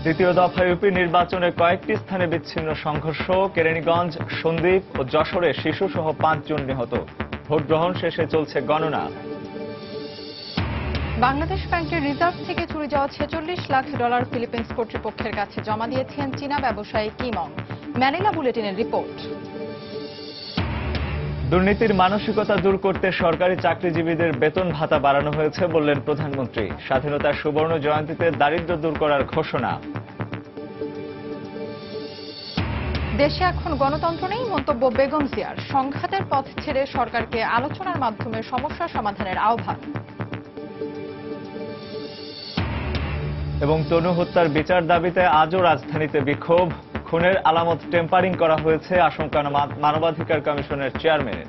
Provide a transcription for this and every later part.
দ্বিতীয় দফা ইউপি নির্বাচনে কয়েকটি স্থানে বিচ্ছিন্ন সংঘর্ষ, কেরানীগঞ্জ, সন্দ্বীপ ও যশোরে শিশুসহ 5 জন নিহত। ভোট গ্রহণ শেষে চলছে গণনা। বাংলাদেশ ব্যাংকের রিজার্ভ থেকে চুরি যাওয়া $46 লাখ ফিলিপিন্স কর্তৃপক্ষের কাছে জমা দিয়েছেন চীনা ব্যবসায়ী কিমং। Manila বুলেটিনের report. দুর্নীতির মানসিকতা দূর করতে সরকারি চাকরিজীবীদের বেতন ভাতা বাড়ানো হয়েছে বললেন প্রধানমন্ত্রী। স্বাধীনতার সুবর্ণ জয়ন্তীতে দারিদ্র্য দূর করার ঘোষণা। দেশে এখন গণতন্ত্র নেই মন্তব্য বেগম জিয়ার। সংঘাতের পথ ছেড়ে সরকারকে আলোচনার মাধ্যমে সমস্যা সমাধানের আহ্বান। এবং তনু হত্যার বিচার দাবিতে আজও রাজধানীতে বিক্ষোভ। খুনের আলামত টেম্পারিং করা হয়েছে আশঙ্কা মানবাধিকার কমিশনের চেয়ারম্যানের।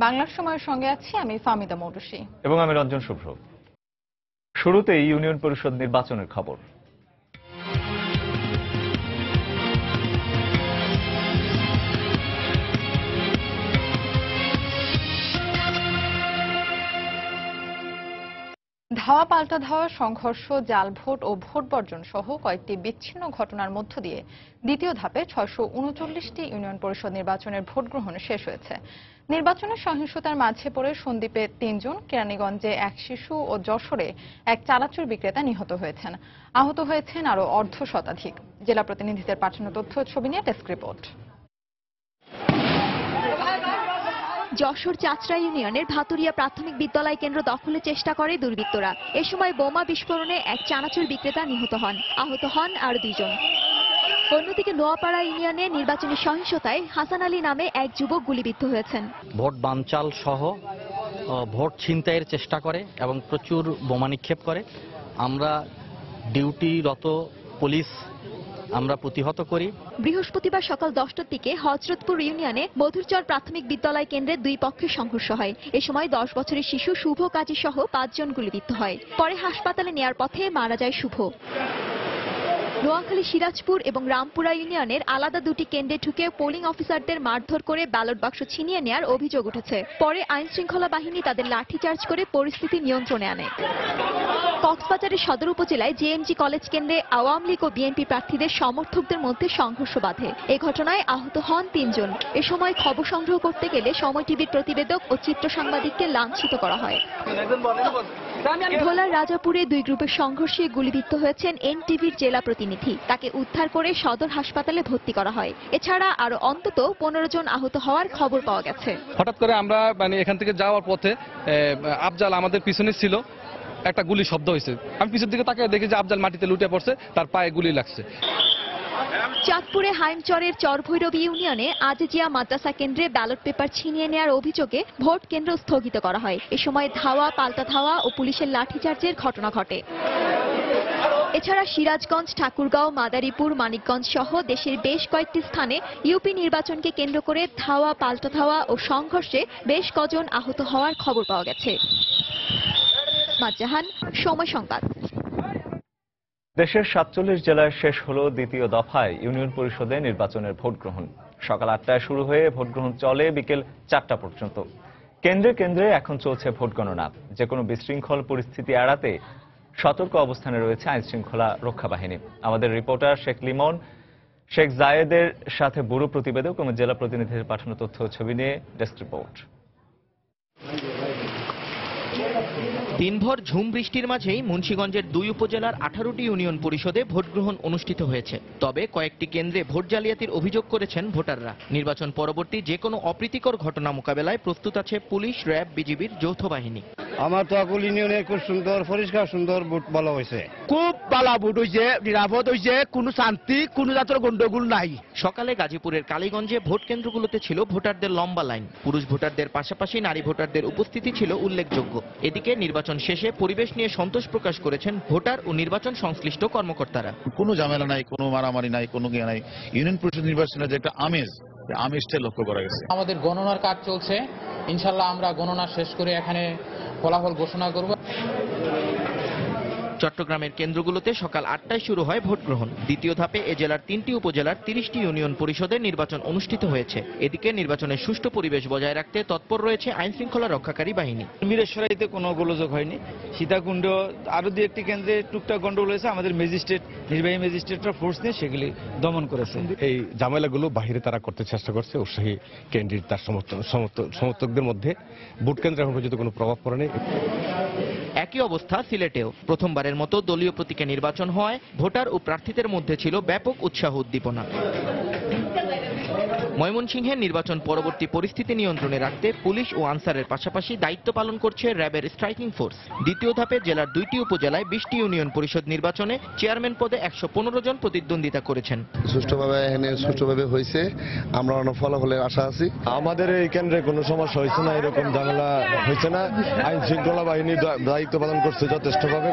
বাংলার সময়ের সঙ্গে আছি আমি ফাহমিদা মৌটুসী এবং আমি রঞ্জন শুভ্র। শুরুতেই ইউনিয়ন পরিষদ নির্বাচনের খবর। ধাওয়া পাল্টা ধাওয়া, সংঘর্ষ, জাল ভোট ও ভোট বর্জন সহ কয়েকটি বিচ্ছিন্ন ঘটনার মধ্য দিয়ে দ্বিতীয় ধাপে 639টি ইউনিয়ন পরিষদ নির্বাচনের ভোট গ্রহণ শেষ হয়েছে। নির্বাচনের সহিংসতার মাঝে পড়ে সন্দ্বীপে 3 জন, কেরানীগঞ্জে 1 শিশু ও যশোরে এক চানাচুর বিক্রেতা নিহত হয়েছেন। আহত হয়েছেন আরও অর্ধ শতাধিক। জেলা প্রতিনিধিদের পাঠানো তথ্য ছবি নিয়ে ডেস্ক রিপোর্ট। যশোর চাচড়া ইউনিয়নের ভাতুরিয়া প্রাথমিক বিদ্যালয় কেন্দ্র দখলের চেষ্টা করে দুর্বৃত্তরা। এ সময় বোমা বিস্ফোরণে এক চানাচুর বিক্রেতা নিহত হন, আহত হন আর 2 জন। অন্যদিকে নোয়াপাড়া ইউনিয়নে নির্বাচনী সহিংসতায় হাসান আলী নামে এক যুবক গুলিবিদ্ধ হয়েছেন। ভোট বানচাল সহ ভোট ছিনতাইয়ের চেষ্টা করে এবং প্রচুর বোমা নিক্ষেপ করে। আমরা ডিউটিরত পুলিশ আমরা প্রতিহত করি। বৃহস্পতিবার সকাল 10টার দিকে হযরতপুর ইউনিয়নে মধুরচর প্রাথমিক বিদ্যালয় কেন্দ্রে 2 পক্ষের সংঘর্ষ হয়। এ সময় 10 বছরের শিশু শুভ কাজী সহ 5 জন গুলিবিদ্ধ হয়। পরে হাসপাতালে নেয়ার পথে মারা যায় শুভ। নোয়াখালী সিরাজপুর এবং রামপুরা ইউনিয়নের আলাদা 2টি কেন্দ্রে ঢুকে পোলিং অফিসারদের মারধর করে ব্যালট বাক্স ছিনিয়ে নেওয়ার অভিযোগ উঠেছে। পরে আইন শৃঙ্খলা বাহিনী তাদের লাঠিচার্জ করে পরিস্থিতি নিয়ন্ত্রণে আনে। কক্সবাজারের সদর উপজেলায় জেএমজি কলেজ কেন্দ্রে আওয়ামী লীগ ও বিএনপি প্রার্থীদের সমর্থকদের মধ্যে সংঘর্ষ বাধে। এই ঘটনায় আহত হন 3 জন। এ সময় খবর সংগ্রহ করতে গেলে সময় টিভির প্রতিবেদক ও চিত্র সাংবাদিককে লাঞ্ছিত করা হয়। ভোলার রাজাপুরে 2 গ্রুপের সংঘর্ষে গুলিবিদ্ধ হয়েছেন এনটিভির জেলা প্রতিনিধি। তাকে উদ্ধার করে সদর হাসপাতালে ভর্তি করা হয়। এছাড়া আরো অন্তত 15 জন আহত হওয়ার খবর পাওয়া গেছে। হঠাৎ করে আমরা এখান থেকে যাওয়ার পথে আফজাল আমাদের পিছনে ছিল, একটা গুলি শব্দ হয়েছে। আমি পিছের দিকে তাকিয়ে দেখি যে আফজাল মাটিতে লুটে পড়ছে, তার পায়ে গুলি লাগছে। চাঁদপুরে হাইমচরের চরভৈরবী ইউনিয়নে আজিজিয়া মাদ্রাসা কেন্দ্রে ব্যালট পেপার ছিনিয়ে নেওয়ার অভিযোগে ভোট কেন্দ্র স্থগিত করা হয়। এ সময় ধাওয়া পাল্টা ধাওয়া ও পুলিশের লাঠিচার্জের ঘটনা ঘটে। এছাড়া সিরাজগঞ্জ, ঠাকুরগাঁও, মাদারীপুর, মানিকগঞ্জ সহ দেশের বেশ কয়েকটি স্থানে ইউপি নির্বাচনকে কেন্দ্র করে ধাওয়া পাল্টা ধাওয়া ও সংঘর্ষে বেশ কজন আহত হওয়ার খবর পাওয়া গেছে। মাজাহান, সময় সংবাদ। দেশের 47 জেলায় শেষ হলো দ্বিতীয় দফায় ইউনিয়ন পরিষদে নির্বাচনের ভোট গ্রহণ। সকাল 8টায় শুরু হয়ে ভোট গ্রহণ চলে বিকেল 4টা পর্যন্ত। কেন্দ্রে কেন্দ্রে এখন চলছে ভোট গণনা। যে কোনো বিশৃঙ্খল পরিস্থিতি এড়াতে সতর্ক অবস্থানে রয়েছে আইন শৃঙ্খলা রক্ষা বাহিনী। আমাদের রিপোর্টার শেখ লিমন, শেখ জায়েদের সাথে ব্যুরো প্রতিবেদক এবং জেলা প্রতিনিধিদের পাঠানো তথ্য ছবি নিয়ে ডেস্ক রিপোর্ট। দিনভর ঝুম বৃষ্টির মাঝেই মুন্সিগঞ্জের 2 উপজেলার 18টি ইউনিয়ন পরিষদে ভোট গ্রহণ অনুষ্ঠিত হয়েছে। তবে কয়েকটি কেন্দ্রে ভোট জালিয়াতির অভিযোগ করেছেন ভোটাররা। নির্বাচন পরবর্তী যে কোনো অপ্রীতিকর ঘটনা মোকাবেলায় প্রস্তুত আছে পুলিশ, র্যাব, বিজিবির যৌথ বাহিনী। আমার তো আকুল ইউনিয়নে খুব সুন্দর পরিষ্কার সুন্দর ভোট ভালো হয়েছে। খুব ভালো ভোট হয়েছে, নিরাপদ হয়েছে, কোনো শান্তি, কোনো জাতের গন্ডগোল নাই। সকালে গাজীপুরের কালীগঞ্জে ভোট কেন্দ্রগুলোতে ছিল ভোটারদের লম্বা লাইন। পুরুষ ভোটারদের পাশাপাশি নারী ভোটারদের উপস্থিতি ছিল উল্লেখযোগ্য। এদিকে নির্বাচন শেষে পরিবেশ নিয়ে সন্তোষ প্রকাশ করেছেন ভোটার ও নির্বাচন সংশ্লিষ্ট কর্মকর্তারা। কোনো ঝামেলা নাই, কোনো মারামারি নাই, কোনো কে নাই। ইউনিয়ন পরিষদ নির্বাচনের যে একটা আমেজটা লক্ষ্য করা গেছে। আমাদের গণনার কাজ চলছে, ইনশাল্লাহ আমরা গণনা শেষ করে এখানে ফলাফল ঘোষণা করব। চট্টগ্রামের কেন্দ্রগুলোতে সকাল 8টায় শুরু হয় ভোট গ্রহণ। দ্বিতীয় ধাপে এ জেলার 3টি উপজেলার 30টি ইউনিয়ন পরিষদের নির্বাচন অনুষ্ঠিত হয়েছে। এদিকে নির্বাচনের সুষ্ঠু পরিবেশ বজায় রাখতে তৎপর রয়েছে আইন শৃঙ্খলা রক্ষাকারী বাহিনী। মিরেশ্বরাইতে কোনো গোলযোগ হয়নি। সীতাকুণ্ড আরো দু একটি কেন্দ্রে টুকটাক গন্ডগোল হয়েছে। আমাদের ম্যাজিস্ট্রেট, নির্বাহী ম্যাজিস্ট্রেটরা ফোর্স নিয়ে সেগুলি দমন করেছে। এই ঝামেলাগুলো বাহিরে তারা করতে চেষ্টা করছে। উৎসাহী ক্যান্ডিডেট তার সমর্থকদের মধ্যে ভোট কেন্দ্রে এখন পর্যন্ত কোনো প্রভাব পড়েনি। একই অবস্থা সিলেটেও। প্রথমবারের মতো দলীয় প্রতীকে নির্বাচন হওয়ায় ভোটার ও প্রার্থীদের মধ্যে ছিল ব্যাপক উৎসাহ উদ্দীপনা। ময়মনসিংহের নির্বাচন পরবর্তী পরিস্থিতি নিয়ন্ত্রণে রাখতে পুলিশ ও আনসারের পাশাপাশি দায়িত্ব পালন করছে র্যাবের স্ট্রাইকিং ফোর্স। দ্বিতীয় ধাপে জেলার 2টি উপজেলায় 20টি ইউনিয়ন পরিষদ নির্বাচনে চেয়ারম্যান পদে 115 জন প্রতিদ্বন্দ্বিতা করেছেন। সুষ্ঠুভাবে হয়েছে, আমরা অনেক ফলাফলের আশা আছি। আমাদের এই কেন্দ্রে কোনো সমস্যা হয়েছে না, এরকম ঝামেলা হয়েছে না। আইন শৃঙ্খলা বাহিনী দায়িত্ব পালন করছে যথেষ্টভাবে।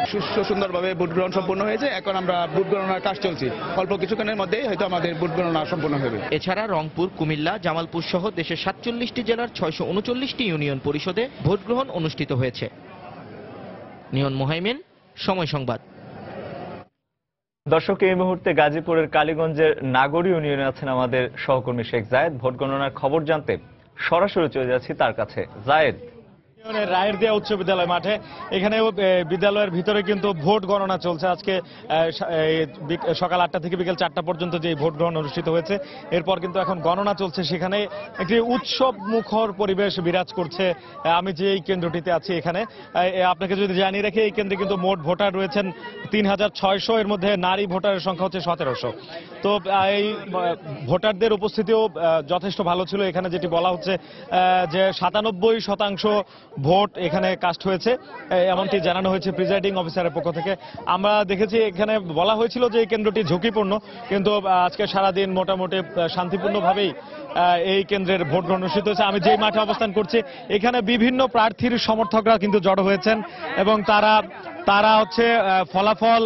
সুন্দরভাবে ভোট গ্রহণ সম্পন্ন হয়েছে। এখন আমরা ভোট গণনার কাজ চলছে। অল্প কিছুক্ষণের মধ্যেই হয়তো আমাদের ভোট গণনা সম্পন্ন হবে। এছাড়া রংপুর, কুমিল্লা, জামালপুর সহ দেশের 47টি জেলার 639টি ইউনিয়ন পরিষদে ভোট গ্রহণ অনুষ্ঠিত হয়েছে। নিয়ন মোহাইমেন, সময় সংবাদ। দর্শক, এই মুহূর্তে গাজীপুরের কালীগঞ্জের নাগরী ইউনিয়নে আছেন আমাদের সহকর্মী শেখ জায়েদ। ভোট গণনার খবর জানতে সরাসরি চলে যাচ্ছি তার কাছে। জায়েদ, রায়ের দেয়া উচ্চ বিদ্যালয় মাঠে, এখানে বিদ্যালয়ের ভিতরে কিন্তু ভোট গণনা চলছে। আজকে সকাল 8টা থেকে বিকেল 4টা পর্যন্ত যে ভোট গ্রহণ অনুষ্ঠিত হয়েছে, এরপর কিন্তু এখন গণনা চলছে। সেখানে একটি উৎসব মুখর পরিবেশ বিরাজ করছে। আমি যে এই কেন্দ্রটিতে আছি এখানে আপনাকে যদি জানিয়ে রাখি, এই কেন্দ্রে কিন্তু মোট ভোটার রয়েছেন 3600, এর মধ্যে নারী ভোটারের সংখ্যা হচ্ছে 1700। তো এই ভোটারদের উপস্থিতিও যথেষ্ট ভালো ছিল। এখানে যেটি বলা হচ্ছে যে 97% ভোট এখানে কাস্ট হয়েছে, এমনটি জানানো হয়েছে প্রিজাইডিং অফিসারের পক্ষ থেকে। আমরা দেখেছি এখানে বলা হয়েছিল যে এই কেন্দ্রটি ঝুঁকিপূর্ণ, কিন্তু আজকে সারাদিন মোটামুটি শান্তিপূর্ণভাবেই এই কেন্দ্রের ভোট গ্রহণ অনুষ্ঠিত হয়েছে। আমি যেই মাঠে অবস্থান করছি, এখানে বিভিন্ন প্রার্থীর সমর্থকরা কিন্তু জড়ো হয়েছেন এবং তারা হচ্ছে ফলাফল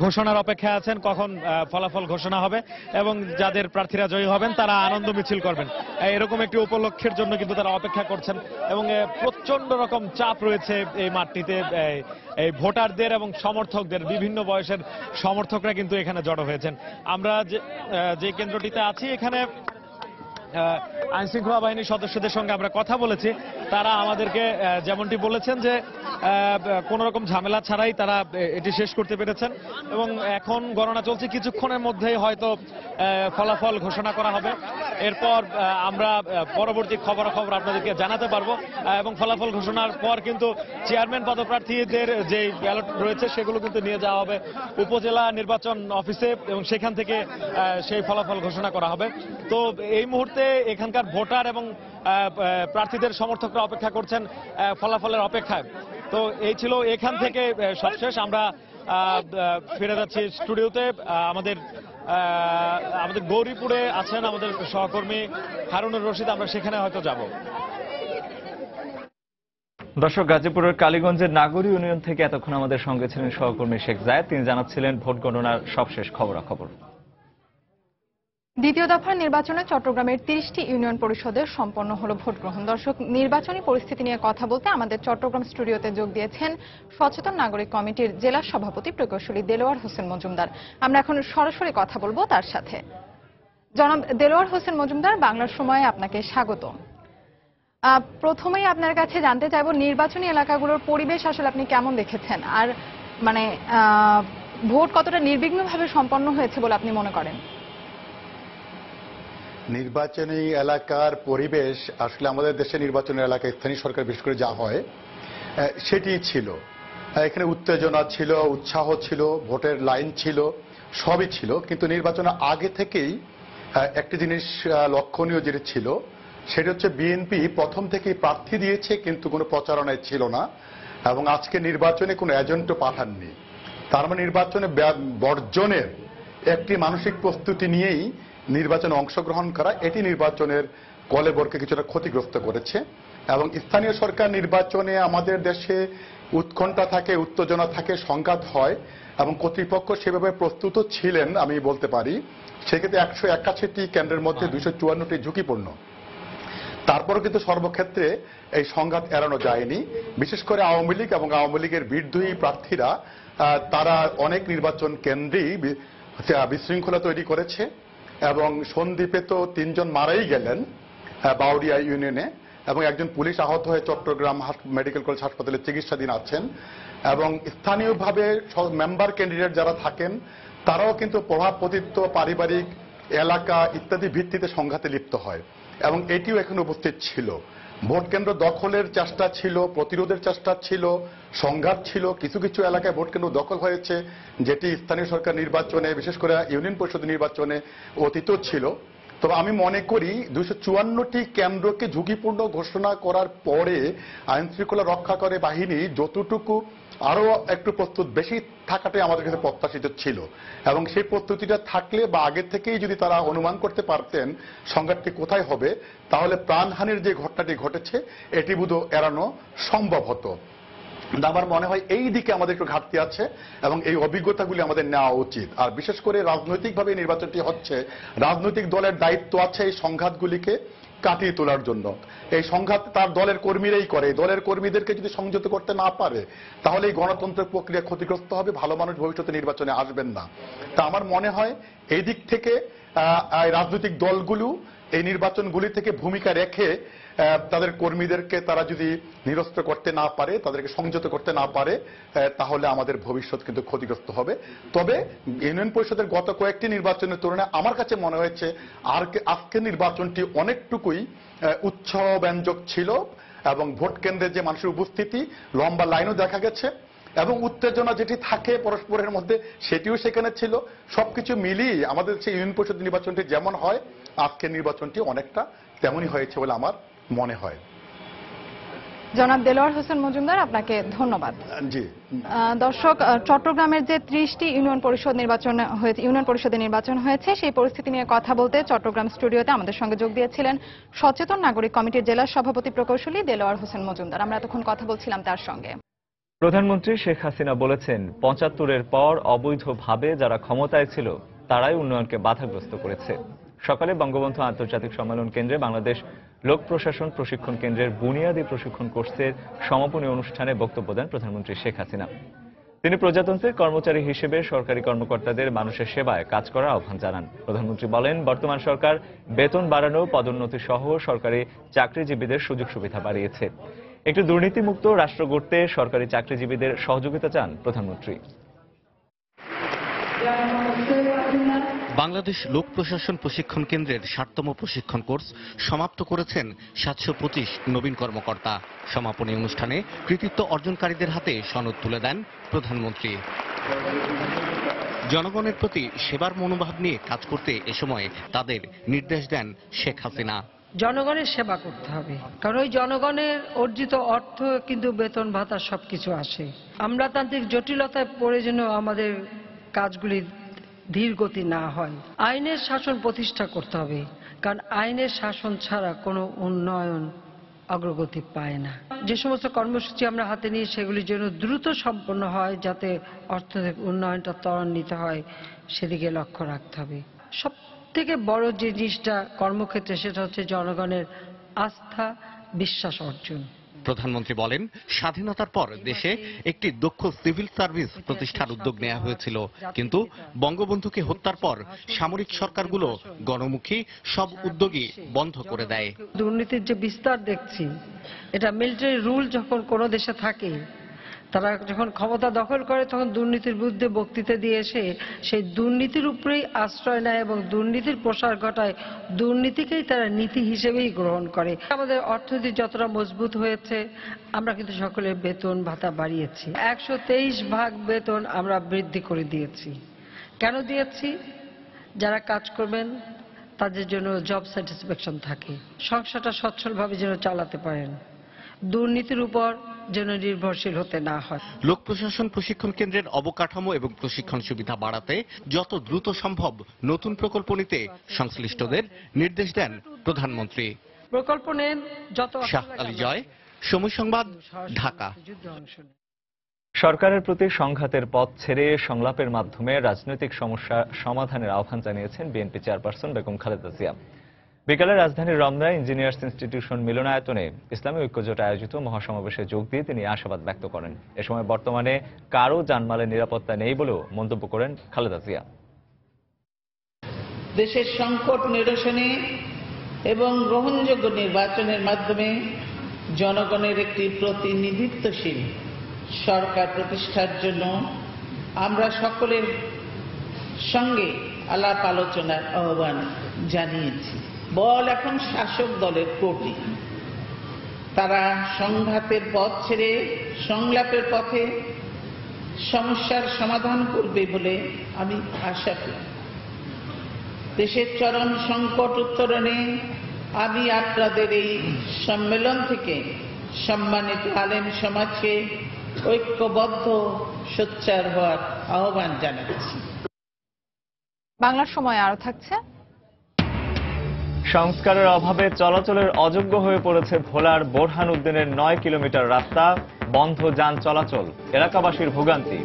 ঘোষণার অপেক্ষায় আছেন, কখন ফলাফল ঘোষণা হবে এবং যাদের প্রার্থীরা জয়ী হবেন তারা আনন্দ মিছিল করবেন, এরকম একটি উপলক্ষের জন্য কিন্তু তারা অপেক্ষা করছেন। এবং প্রচন্ড রকম চাপ রয়েছে এই মাঠটিতে। এই ভোটারদের এবং সমর্থকদের, বিভিন্ন বয়সের সমর্থকরা কিন্তু এখানে জড়ো হয়েছেন। আমরা যে কেন্দ্রটিতে আছি, এখানে আইন শৃঙ্খলা বাহিনীর সদস্যদের সঙ্গে আমরা কথা বলেছি। তারা আমাদেরকে যেমনটি বলেছেন যে কোনো রকম ঝামেলা ছাড়াই তারা এটি শেষ করতে পেরেছেন এবং এখন গণনা চলছে। কিছুক্ষণের মধ্যেই হয়তো ফলাফল ঘোষণা করা হবে। এরপর আমরা পরবর্তী খবরাখবর আপনাদেরকে জানাতে পারবো এবং ফলাফল ঘোষণার পর কিন্তু চেয়ারম্যান পদপ্রার্থীদের যে ব্যালট রয়েছে সেগুলো কিন্তু নিয়ে যাওয়া হবে উপজেলা নির্বাচন অফিসে এবং সেখান থেকে সেই ফলাফল ঘোষণা করা হবে। তো এই মুহূর্তে এখানকার ভোটার এবং প্রার্থীদের সমর্থকরা অপেক্ষা করছেন ফলাফলের অপেক্ষায়। তো এই ছিল এখান থেকে সবশেষ। আমরা ফিরে যাচ্ছি স্টুডিওতে। আমাদের গৌরীপুরে আছেন আমাদের সহকর্মী হারুনুর রশিদ, আমরা সেখানে হয়তো যাব। দর্শক, গাজীপুরের কালীগঞ্জের নাগরী ইউনিয়ন থেকে এতক্ষণ আমাদের সঙ্গে ছিলেন সহকর্মী শেখ জায়েদ। তিনি জানাচ্ছিলেন ভোট গণনার সবশেষ খবরাখবর। দ্বিতীয় দফার নির্বাচনে চট্টগ্রামের 30টি ইউনিয়ন পরিষদের সম্পন্ন হলো ভোট গ্রহণ। দর্শক, নির্বাচনী পরিস্থিতি নিয়ে কথা বলতে আমাদের চট্টগ্রাম স্টুডিওতে যোগ দিয়েছেন সচেতন নাগরিক কমিটির জেলা সভাপতি প্রকৌশলী দেলোয়ার হোসেন মজুমদার। আমরা এখন সরাসরি কথা বলবো তার সাথে। জনাব দেলোয়ার হোসেন মজুমদার, বাংলার সময়ে আপনাকে স্বাগত। প্রথমেই আপনার কাছে জানতে চাইব, নির্বাচনী এলাকাগুলোর পরিবেশ আসলে আপনি কেমন দেখেছেন, আর মানে ভোট কতটা নির্বিঘ্নভাবে সম্পন্ন হয়েছে বলে আপনি মনে করেন? নির্বাচনী এলাকার পরিবেশ আসলে আমাদের দেশে নির্বাচনী এলাকায় স্থানীয় সরকার বিশেষ করে যা হয় সেটি ছিল। এখানে উত্তেজনা ছিল, উৎসাহ ছিল, ভোটের লাইন ছিল, সবই ছিল। কিন্তু নির্বাচনের আগে থেকেই একটি জিনিস লক্ষণীয় যেটা ছিল সেটা হচ্ছে বিএনপি প্রথম থেকেই প্রার্থী দিয়েছে কিন্তু কোনো প্রচারণায় ছিল না এবং আজকে নির্বাচনে কোনো এজেন্টও পাঠাননি। তার মানে নির্বাচনে বর্জনের একটি মানসিক প্রস্তুতি নিয়েই নির্বাচনে অংশগ্রহণ করা, এটি নির্বাচনের কলেবরকে কিছুটা ক্ষতিগ্রস্ত করেছে। এবং স্থানীয় সরকার নির্বাচনে আমাদের দেশে উৎকণ্ঠা থাকে, উত্তেজনা থাকে, সংঘাত হয় এবং কর্তৃপক্ষ সেভাবে প্রস্তুত ছিলেন আমি বলতে পারি। সেক্ষেত্রে 181টি কেন্দ্রের মধ্যে 254টি ঝুঁকিপূর্ণ। তারপরও কিন্তু সর্বক্ষেত্রে এই সংঘাত এড়ানো যায়নি। বিশেষ করে আওয়ামী লীগ এবং আওয়ামী লীগের বিদ্রোহী প্রার্থীরা তারা অনেক নির্বাচন কেন্দ্রেই বিশৃঙ্খলা তৈরি করেছে এবং সন্দ্বীপে তো 3 জন মারাই গেলেন বাউরিয়া ইউনিয়নে, এবং একজন পুলিশ আহত হয়ে চট্টগ্রাম মেডিকেল কলেজ হাসপাতালে চিকিৎসাধীন আছেন। এবং স্থানীয়ভাবে মেম্বার ক্যান্ডিডেট যারা থাকেন তারাও কিন্তু প্রভাব পতিত পারিবারিক এলাকা ইত্যাদি ভিত্তিতে সংঘাতে লিপ্ত হয়, এবং এটিও এখানে উপস্থিত ছিল। ভোট কেন্দ্র দখলের চেষ্টা ছিল, প্রতিরোধের চেষ্টা ছিল, সংঘাত ছিল। কিছু কিছু এলাকায় ভোট কেন্দ্র দখল হয়েছে, যেটি স্থানীয় সরকার নির্বাচনে, বিশেষ করে ইউনিয়ন পরিষদ নির্বাচনে অতীত ছিল। তবে আমি মনে করি 254টি কেন্দ্রকে ঝুঁকিপূর্ণ ঘোষণা করার পরে আইন শৃঙ্খলা রক্ষাকারী বাহিনী যতটুকু আরো একটু প্রস্তুত বেশি থাকাটাই আমাদের কাছে প্রত্যাশিত ছিল, এবং সেই প্রস্তুতিটা থাকলে বা আগে থেকেই যদি তারা অনুমান করতে পারতেন সংঘাতটি কোথায় হবে, তাহলে প্রাণহানির যে ঘটনাটি ঘটেছে এটি বোধহয় এড়ানো সম্ভব হতো। আমার মনে হয় এই দিকে আমাদের একটু ঘাটতি আছে, এবং এই অভিজ্ঞতাগুলি আমাদের নেওয়া উচিত। আর বিশেষ করে রাজনৈতিকভাবে নির্বাচনটি হচ্ছে, রাজনৈতিক দলের দায়িত্ব আছে এই সংঘাতগুলিকে কাটিয়ে তোলার জন্য। এই সংঘাত তার দলের কর্মীরাই করে, দলের কর্মীদেরকে যদি সংযত করতে না পারে তাহলে এই গণতন্ত্রের প্রক্রিয়া ক্ষতিগ্রস্ত হবে, ভালো মানুষ ভবিষ্যতে নির্বাচনে আসবেন না। তা আমার মনে হয় এই দিক থেকে রাজনৈতিক দলগুলো এই নির্বাচনগুলি থেকে ভূমিকা রেখে তাদের কর্মীদেরকে তারা যদি নিরস্ত্র করতে না পারে, তাদেরকে সংযত করতে না পারে, তাহলে আমাদের ভবিষ্যৎ কিন্তু ক্ষতিগ্রস্ত হবে। তবে ইউনিয়ন পরিষদের গত কয়েকটি নির্বাচনের তুলনায় আমার কাছে মনে হয়েছে আজকের নির্বাচনটি অনেকটুকুই উৎসাহব্যঞ্জক ছিল, এবং ভোট কেন্দ্রে যে মানুষের উপস্থিতি, লম্বা লাইনও দেখা গেছে, এবং উত্তেজনা যেটি থাকে পরস্পরের মধ্যে সেটিও সেখানে ছিল। সবকিছু মিলিয়ে আমাদের সেই ইউনিয়ন পরিষদ নির্বাচনটি যেমন হয়, আজকের নির্বাচনটি অনেকটা তেমনই হয়েছে বলে আমার মনে হয়। জনাব দেলোয়ার হোসেন মজুমদার, আপনাকে ধন্যবাদ। জি দর্শক, চট্টগ্রামের যে 30টি ইউনিয়ন পরিষদের নির্বাচন হয়েছে সেই পরিস্থিতি নিয়ে কথা বলতে চট্টগ্রাম স্টুডিওতে আমাদের সঙ্গে যোগ দিয়েছিলেন সচেতন নাগরিক কমিটির জেলা সভাপতি প্রকৌশলী দেলোয়ার হোসেন মজুমদার। আমরা এতক্ষণ কথা বলছিলাম তার সঙ্গে। প্রধানমন্ত্রী শেখ হাসিনা বলেছেন, 75-এর পর অবৈধভাবে যারা ক্ষমতায় ছিল তারাই উন্নয়নকে বাধাগ্রস্ত করেছে। সকালে বঙ্গবন্ধু আন্তর্জাতিক সম্মেলন কেন্দ্রে বাংলাদেশ লোক প্রশাসন প্রশিক্ষণ কেন্দ্রের বুনিয়াদী প্রশিক্ষণ কোর্সের সমাপনী অনুষ্ঠানে বক্তব্য দেন প্রধানমন্ত্রী শেখ হাসিনা। তিনি প্রজাতন্ত্রের কর্মচারী হিসেবে সরকারি কর্মকর্তাদের মানুষের সেবায় কাজ করার আহ্বান জানান। প্রধানমন্ত্রী বলেন, বর্তমান সরকার বেতন বাড়ানো, পদোন্নতি সহ সরকারি চাকরিজীবীদের সুযোগ সুবিধা বাড়িয়েছে। একটি দুর্নীতিমুক্ত রাষ্ট্র গড়তে সরকারি চাকরিজীবীদের সহযোগিতা চান প্রধানমন্ত্রী। বাংলাদেশ লোক প্রশাসন প্রশিক্ষণ কেন্দ্রের 60তম প্রশিক্ষণ কোর্স সমাপ্ত করেছেন 725 নবীন কর্মকর্তা। সমাপনী অনুষ্ঠানে কৃতিত্ব অর্জনকারীদের হাতে সনদ তুলে দেন প্রধানমন্ত্রী। জনগণের প্রতি সেবার মনোভাব নিয়ে কাজ করতে এ সময় তাদের নির্দেশ দেন শেখ হাসিনা। জনগণের সেবা করতে হবে, কারণ ওই জনগণের অর্জিত অর্থ কিন্তু বেতন ভাতা সবকিছু আসে। আমলাতান্ত্রিক জটিলতায় পড়ে যেন আমাদের কাজগুলি ধীর গতি না হয়। আইনের শাসন প্রতিষ্ঠা করতে হবে, কারণ আইনের শাসন ছাড়া কোনো উন্নয়ন অগ্রগতি পায় না। যে সমস্ত কর্মসূচি আমরা হাতে নিই সেগুলির জন্য দ্রুত সম্পন্ন হয়, যাতে অর্থনৈতিক উন্নয়নটা ত্বরান্বিত হয়, সেদিকে লক্ষ্য রাখতে হবে। সব থেকে বড় যে জিনিসটা কর্মক্ষেত্রে, সেটা হচ্ছে জনগণের আস্থা, বিশ্বাস অর্জন। প্রধানমন্ত্রী বলেন, স্বাধীনতার পর দেশে একটি দক্ষ সিভিল সার্ভিস প্রতিষ্ঠার উদ্যোগ নেওয়া হয়েছিল, কিন্তু বঙ্গবন্ধুকে হত্যার পর সামরিক সরকারগুলো গণমুখী সব উদ্যোগই বন্ধ করে দেয়। দুর্নীতির যে বিস্তার দেখছি, এটা মিলিটারি রুল যখন কোনো দেশে থাকে, তারা যখন ক্ষমতা দখল করে তখন দুর্নীতির বিরুদ্ধে বক্তৃতা দিয়ে এসে সেই দুর্নীতির উপরেই আশ্রয় নেয় এবং দুর্নীতির প্রসার ঘটায়। দুর্নীতিকেই তারা নীতি হিসেবেই গ্রহণ করে। আমাদের অর্থনীতি যতটা মজবুত হয়েছে, আমরা কিন্তু সকলের বেতন ভাতা বাড়িয়েছি। 123 বেতন আমরা বৃদ্ধি করে দিয়েছি। কেন দিয়েছি? যারা কাজ করবেন তাদের জন্য জব স্যাটিসফ্যাকশন থাকে, সংসারটা সচ্ছলভাবে যেন চালাতে পারেন, দুর্নীতির উপর যেন নির্ভরশীল হতে না হয়। লোক প্রশাসন প্রশিক্ষণ কেন্দ্রের অবকাঠামো এবং প্রশিক্ষণ সুবিধা বাড়াতে যত দ্রুত সম্ভব নতুন প্রকল্প নিতে সংশ্লিষ্টদের নির্দেশ দেন প্রধানমন্ত্রী। প্রকল্প নেন যত। শাহ আলী জয়, সময় সংবাদ, ঢাকা। সরকারের প্রতি সংঘাতের পথ ছেড়ে সংলাপের মাধ্যমে রাজনৈতিক সমস্যা সমাধানের আহ্বান জানিয়েছেন বিএনপি চেয়ারপারসন বেগম খালেদা জিয়া। বিকালে রাজধানীর রমনায় ইঞ্জিনিয়ার্স ইনস্টিটিউশন মিলনায়তনে ইসলামী ঐক্যজোট আয়োজিত মহাসমাবেশে যোগ দিয়ে তিনি আশাবাদ ব্যক্ত করেন। এ সময় বর্তমানে কারও জানমালের নিরাপত্তা নেই বলেও মন্তব্য করেন খালেদা জিয়া। দেশের সংকট নিরসনে এবং গ্রহণযোগ্য নির্বাচনের মাধ্যমে জনগণের একটি প্রতিনিধিত্বশীল সরকার প্রতিষ্ঠার জন্য আমরা সকলের সঙ্গে আলাপ আলোচনার আহ্বান জানিয়েছি। বল এখন শাসক দলের কোর্টে। তারা সংঘাতের পথ ছেড়ে সংলাপের পথে সমস্যার সমাধান করবে বলে আমি আশা করি। দেশের চরম সংকট উত্তরণে আমি আপনাদের এই সম্মেলন থেকে সম্মানিত আলেম সমাজকে ঐক্যবদ্ধ সোচ্চার হওয়ার আহ্বান জানাচ্ছি। বাংলার সময় আরো থাকছে। সংস্কারের অভাবে চলাচলের অযোগ্য হয়ে পড়েছে ভোলার বোরহান উদ্দিনের 9 কিলোমিটার রাস্তা, বন্ধ যান চলাচল, এলাকাবাসীর ভোগান্তি।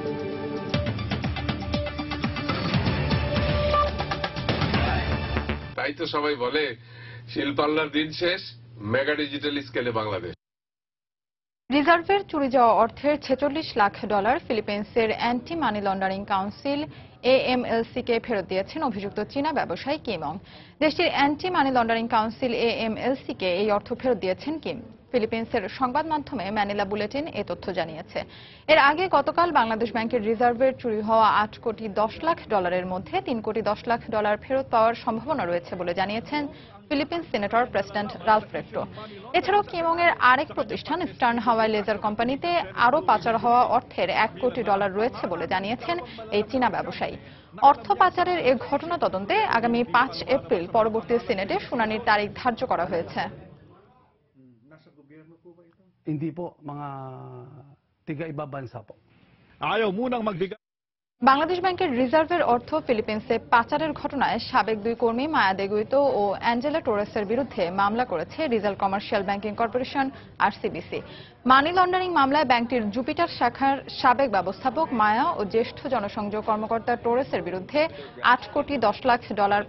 তাই তো সবাই বলে শিল্পাল্লার দিন শেষ, মেগা ডিজিটাল স্কেলে বাংলাদেশ। রিজার্ভের চুরি যাওয়া অর্থের $46 লাখ ফিলিপিন্সের anti money laundering council AMLC কে ফেরত দিয়েছেন অভিযুক্ত চীনা ব্যবসায়ী কিম অং। দেশটির anti money laundering council AMLC কে এই অর্থ ফেরত দিয়েছেন কিম। ফিলিপিন্সের সংবাদ মাধ্যমে ম্যানিলা বুলেটিন এ তথ্য জানিয়েছে। এর আগে গতকাল বাংলাদেশ ব্যাংকের রিজার্ভের চুরি হওয়া $8 কোটি 10 লাখ মধ্যে $3 কোটি 10 লাখ ফেরত পাওয়ার সম্ভাবনা রয়েছে বলে জানিয়েছেন Philippines senator president Ralph recto. এছাড়াও কিমং এর আরেক প্রতিষ্ঠান স্টার্ন হাওয়াই লেজার কোম্পানিতে আরও পাচার হওয়া অর্থের $1 কোটি রয়েছে বলে জানিয়েছেন এই চীনা ব্যবসায়ী। অর্থ পাচারের এ ঘটনা তদন্তে আগামী 5 এপ্রিল পরবর্তী সিনেটে শুনানির তারিখ ধার্য করা হয়েছে। Hindi po, mga tiga-ibang bansa po. Ayaw munang magbigay. Bangladesh ব্যাংকের রিজার্ভের অর্থ ফিলিপিন্সে পাচারের ঘটনায় সাবেক 2 কর্মী মায়া দেগুইতো ও অ্যাঞ্জেলা টোরেসের বিরুদ্ধে মামলা করেছে Rizal Commercial Banking Corporation RCBC। Money laundering মামলায় ব্যাংকটির জুপিটার শাখার সাবেক ব্যবস্থাপক মায়া ও জ্যেষ্ঠ জনসংযোগ কর্মকর্তা টোরেসের বিরুদ্ধে $8 কোটি 10 লাখ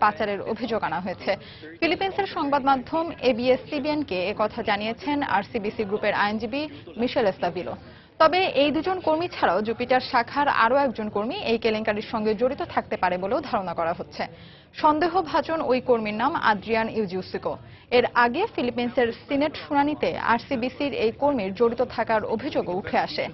পাচারের অভিযোগ আনা হয়েছে। ফিলিপিন্সের সংবাদ মাধ্যম ABS-CBN কে একথা জানিয়েছেন RCBC গ্রুপের আইনজীবী মিশেল এস্তাভিলো। তবে এই দুজন কর্মী ছাড়াও জুপিটার শাখার আরও একজন কর্মী এই কেলেঙ্কারির সঙ্গে জড়িত থাকতে পারে বলেও ধারণা করা হচ্ছে। সন্দেহভাজন ওই কর্মীর নাম আদ্রিয়ান ইউজিউসিকো। এর আগে ফিলিপিন্সের সিনেট শুনানিতে RCBCর এই কর্মীর জড়িত থাকার অভিযোগও উঠে আসে।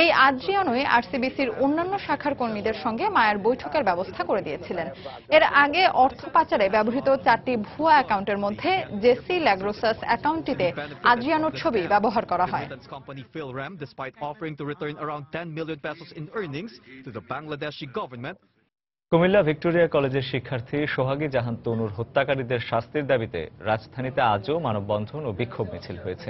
এই আদ্রিয়ানই RCBCর অন্যান্য শাখার কর্মীদের সঙ্গে মায়ের বৈঠকের ব্যবস্থা করে দিয়েছিলেন। এর আগে অর্থ পাচারে ব্যবহৃত 4টি ভুয়া অ্যাকাউন্টের মধ্যে জেসি ল্যাগ্রোসাস অ্যাকাউন্টটিতে আদ্রিয়ানোর ছবি ব্যবহার করা হয়। কুমিল্লা ভিক্টোরিয়া কলেজের শিক্ষার্থী সোহাগী জাহান তনুর হত্যাকারীদের শাস্তির দাবিতে রাজধানীতে আজও মানববন্ধন ও বিক্ষোভ মিছিল হয়েছে।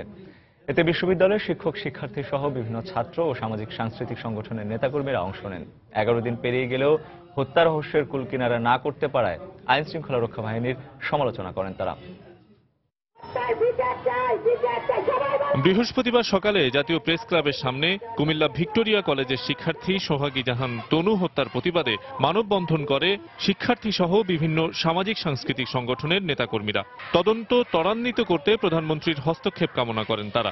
এতে বিশ্ববিদ্যালয়ের শিক্ষক শিক্ষার্থী সহ বিভিন্ন ছাত্র ও সামাজিক সাংস্কৃতিক সংগঠনের নেতাকর্মীরা অংশ নেন। 11 দিন পেরিয়ে গেলেও হত্যা রহস্যের কুলকিনারা না করতে পারায় আইন শৃঙ্খলা রক্ষা বাহিনীর সমালোচনা করেন তারা। বৃহস্পতিবার সকালে জাতীয় প্রেস ক্লাবের সামনে কুমিল্লা ভিক্টোরিয়া কলেজের শিক্ষার্থী সোহাগী জাহান তনু হত্যার প্রতিবাদে মানববন্ধন করে শিক্ষার্থী সহ বিভিন্ন সামাজিক সাংস্কৃতিক সংগঠনের নেতাকর্মীরা। তদন্ত ত্বরান্বিত করতে প্রধানমন্ত্রীর হস্তক্ষেপ কামনা করেন তারা।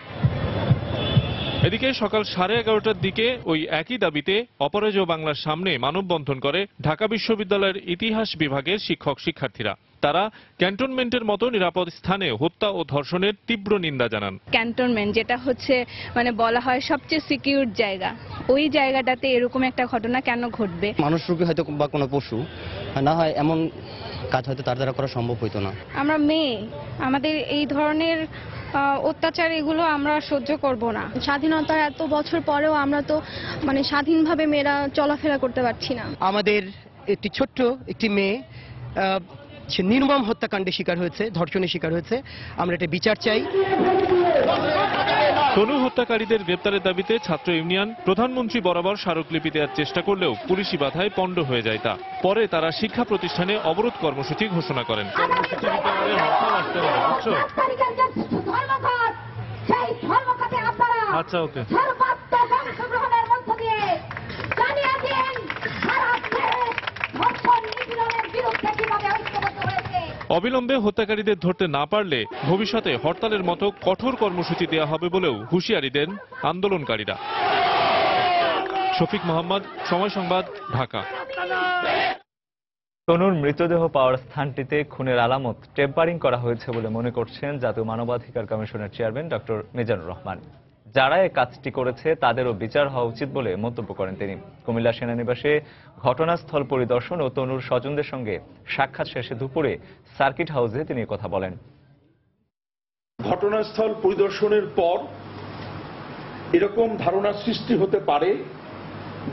এদিকে সকাল 11:30টার দিকে ওই একই দাবিতে অপরাজেয় বাংলার সামনে মানববন্ধন করে ঢাকা বিশ্ববিদ্যালয়ের ইতিহাস বিভাগের শিক্ষক শিক্ষার্থীরা। তারা ক্যান্টনমেন্টের মতো নিরাপদ স্থানে হত্যা ও ধর্ষণের তীব্র নিন্দা জানান। ক্যান্টনমেন্ট যেটা হচ্ছে বলা হয় সবচেয়ে সিকিউর জায়গা, ওই জায়গাটাতে এরকম একটা ঘটনা কেন ঘটবে? মানুষ রূপী হয়তো বা কোনো পশু না হয় এমন কাজ হয়তো তার দ্বারা করা সম্ভব হইতো না। আমরা মেয়ে, আমাদের এই ধরনের অত্যাচার এগুলো আমরা সহ্য করব না। স্বাধীনতার এত বছর পরেও আমরা তো স্বাধীনভাবে মেয়েরা চলাফেরা করতে পারছি না। আমাদের একটি ছোট্ট একটি মেয়ে সে নির্মম হত্যাকাণ্ডের শিকার হয়েছে, ধর্ষণের শিকার হয়েছে। আমরা এটা বিচার চাই। তনু হত্যাকারীদের গ্রেপ্তারের দাবিতে ছাত্র ইউনিয়ন প্রধানমন্ত্রী বরাবর স্মারকলিপি দেওয়ার চেষ্টা করলেও পুলিশি বাধায় পণ্ড হয়ে যায় তা। পরে তারা শিক্ষা প্রতিষ্ঠানে অবরোধ কর্মসূচি ঘোষণা করেন। আচ্ছা, ওকে। অবিলম্বে হত্যাকারীদের ধরতে না পারলে ভবিষ্যতে হরতালের মতো কঠোর কর্মসূচি দেওয়া হবে বলেও হুঁশিয়ারি দেন আন্দোলনকারীরা। শফিক মোহাম্মদ, সময় সংবাদ, ঢাকা। তনুর মৃতদেহ পাওয়ার স্থানটিতে খুনের আলামত টেম্পারিং করা হয়েছে বলে মনে করছেন জাতীয় মানবাধিকার কমিশনের চেয়ারম্যান ডক্টর মিজানুর রহমান। যারা এই কাজটি করেছে তাদেরও বিচার হওয়া উচিত বলে মন্তব্য করেন তিনি। কুমিল্লা সেনানিবাসে ঘটনাস্থল পরিদর্শন ও তনুর স্বজনদের সঙ্গে সাক্ষাৎ শেষে দুপুরে সার্কিট হাউসে তিনি কথা বলেন। ঘটনাস্থল পরিদর্শনের পর এরকম ধারণা সৃষ্টি হতে পারে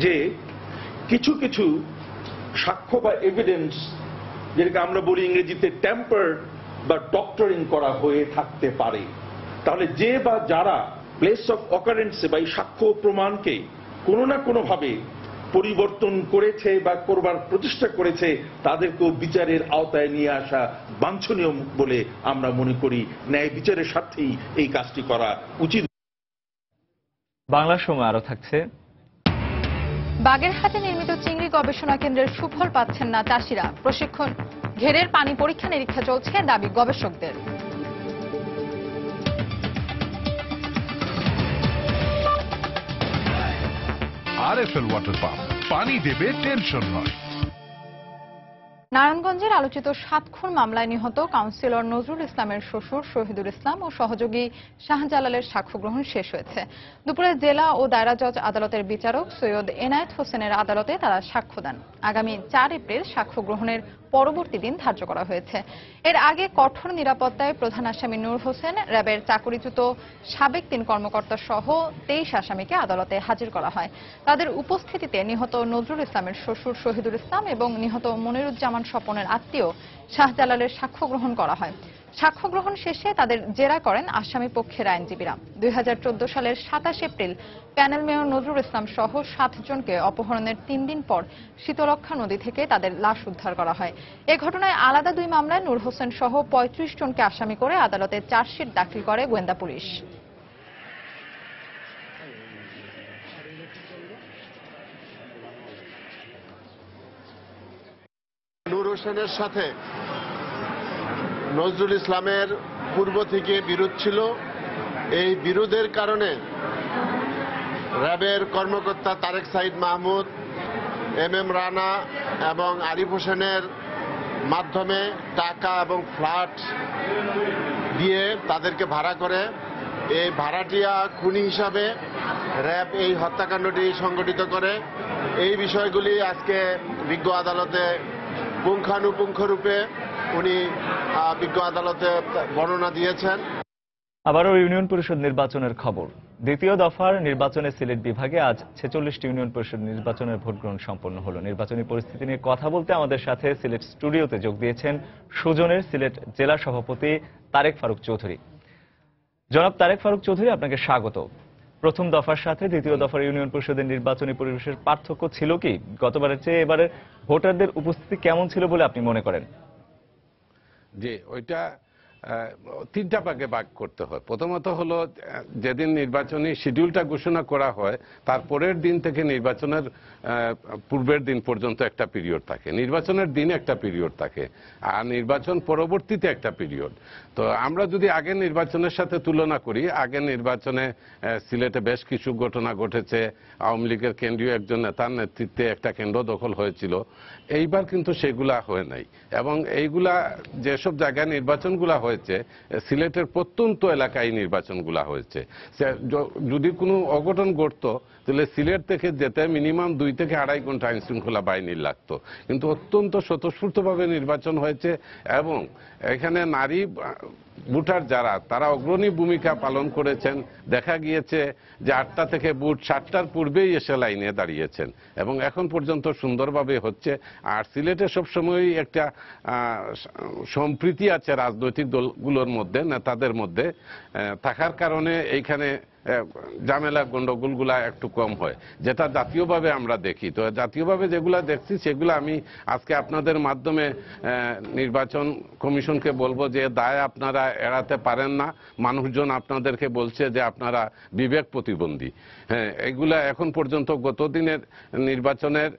যে কিছু কিছু সাক্ষ্য বা এভিডেন্স, যেটাকে আমরা বলি ইংরেজিতে টেম্পার্ড বা ডক্টরিং করা হয়ে থাকতে পারে। তাহলে যে বা যারা প্লেস অফ অকারেন্সে বা এই সাক্ষ্য প্রমাণকে কোনো না কোনোভাবে পরিবর্তন করেছে বা করবার প্রচেষ্টা করেছে তাদেরকেও বিচারের আওতায় নিয়ে আসা বাঞ্ছনীয় বলে আমরা মনে করি। ন্যায় বিচারের স্বার্থেই এই কাজটি করা উচিত। বাংলার সময় আরো থাকছে। বাগেরহাটে নির্মিত চিংড়ি গবেষণা কেন্দ্রের সুফল পাচ্ছেন না চাষিরা। প্রশিক্ষণ ঘেরের পানি পরীক্ষা নিরীক্ষা চলছে, দাবি গবেষকদের। আরএফএল ওয়াটার পাম্প, পানি দেবে, টেনশন নয়। নারায়ণগঞ্জের আলোচিত 7 খুন মামলায় নিহত কাউন্সিলর নজরুল ইসলামের শ্বশুর শহীদুল ইসলাম ও সহযোগী শাহজালালের সাক্ষ্য গ্রহণ শেষ হয়েছে। দুপুরে জেলা ও দায়রা জজ আদালতের বিচারক সৈয়দ এনায়েত হোসেনের আদালতে তারা সাক্ষ্য দেন। আগামী 4 এপ্রিল সাক্ষ্য গ্রহণের পরবর্তী দিন ধার্য করা হয়েছে। এর আগে কঠোর নিরাপত্তায় প্রধান আসামি নূর হোসেন, র্যাবের চাকরিচ্যুত সাবেক 3 কর্মকর্তা সহ 23 আসামিকে আদালতে হাজির করা হয়। তাদের উপস্থিতিতে নিহত নজরুল ইসলামের শ্বশুর শহীদুল ইসলাম এবং নিহত মনিরুজ্জামান স্বপনের আত্মীয় শাহজালালের সাক্ষ্য গ্রহণ করা হয়। সাক্ষ্য গ্রহণ শেষে তাদের জেরা করেন আসামি পক্ষের আইনজীবীরা। 2014 সালের 27 April panel mayor Nazrul Islam সহ 7 জনকে অপহরণের 3 দিন পর শীতলক্ষা নদী থেকে তাদের লাশ উদ্ধার করা হয়। এ ঘটনায় আলাদা 2 মামলায় নূর হোসেন সহ 35 জনকে আসামি করে আদালতে চার্জশিট দাখিল করে গোয়েন্দা পুলিশ। নূর হোসেনের সাথে নজরুল ইসলামের পূর্ব থেকে বিরোধ ছিল। এই বিরোধের কারণে র্যাবের কর্মকর্তা তারেক সাইদ মাহমুদ, এম রানা এবং আরিফ হোসেনের মাধ্যমে টাকা এবং ফ্ল্যাট দিয়ে তাদেরকে ভাড়া করে এই ভাড়াটিয়া খুনি হিসাবে র্যাব এই হত্যাকাণ্ডটি সংগঠিত করে। এই বিষয়গুলি আজকে বিজ্ঞ আদালতে পুঙ্খানুপুঙ্খ রূপে উনি বিজ্ঞ আদালতে বর্ণনা দিয়েছেন। আবারও ইউনিয়ন পরিষদ নির্বাচনের খবর। দ্বিতীয় দফার নির্বাচনে সিলেট বিভাগে আজ 46টি ইউনিয়ন পরিষদ নির্বাচনের ভোট গ্রহণ সম্পন্ন হলো। নির্বাচনী পরিস্থিতি নিয়ে কথা বলতে আমাদের সাথে সিলেট স্টুডিওতে যোগ দিয়েছেন সুজনের সিলেট জেলা সভাপতি তারেক ফারুক চৌধুরী। জনাব তারেক ফারুক চৌধুরী, আপনাকে স্বাগত। প্রথম দফার সাথে দ্বিতীয় দফার ইউনিয়ন পরিষদের নির্বাচনী পরিবেশের পার্থক্য ছিল কি? গতবারের চেয়ে এবারে ভোটারদের উপস্থিতি কেমন ছিল বলে আপনি মনে করেন? যে ওইটা 3টা ভাগে ভাগ করতে হয়। প্রথমত হলো যেদিন নির্বাচনী শিডিউলটা ঘোষণা করা হয় তার পরের দিন থেকে নির্বাচনের পূর্বের দিন পর্যন্ত একটা পিরিয়ড থাকে, নির্বাচনের দিনে একটা পিরিয়ড থাকে, আর নির্বাচন পরবর্তীতে একটা পিরিয়ড। তো আমরা যদি আগের নির্বাচনের সাথে তুলনা করি, আগের নির্বাচনে সিলেটে বেশ কিছু ঘটনা ঘটেছে। আওয়ামী লীগের কেন্দ্রীয় একজন নেতার নেতৃত্বে একটা কেন্দ্র দখল হয়েছিল। এইবার কিন্তু সেগুলা হয় নাই, এবং এইগুলা যেসব জায়গায় নির্বাচনগুলা হয়েছে সিলেটের প্রত্যন্ত এলাকায় নির্বাচনগুলা হয়েছে। যদি কোনো অঘটন ঘটতো তাহলে সিলেট থেকে যেতে মিনিমাম 2 থেকে 2.5 ঘন্টা আইন শৃঙ্খলা বাহিনী লাগতো, কিন্তু অত্যন্ত স্বতঃস্ফূর্তভাবে নির্বাচন হয়েছে। এবং এখানে নারী ভোটার যারা, তারা অগ্রণী ভূমিকা পালন করেছেন। দেখা গিয়েছে যে 8টা থেকে ভোট 7টার পূর্বেই এসে লাইনে দাঁড়িয়েছেন, এবং এখন পর্যন্ত সুন্দরভাবে হচ্ছে। আর সিলেটে সবসময়ই একটা সম্প্রীতি আছে রাজনৈতিক দলগুলোর মধ্যে, নেতাদের মধ্যে থাকার কারণে এইখানে ঝামেলা গন্ডগোলগুলা একটু কম হয়, যেটা জাতীয়ভাবে আমরা দেখি। তো জাতীয়ভাবে যেগুলা দেখছি সেগুলো আমি আজকে আপনাদের মাধ্যমে নির্বাচন কমিশনকে বলবো যে দায় আপনারা এড়াতে পারেন না। মানুষজন আপনাদেরকে বলছে যে আপনারা বিবেক প্রতিবন্ধী। হ্যাঁ, এগুলা এখন পর্যন্ত গত দিনের নির্বাচনের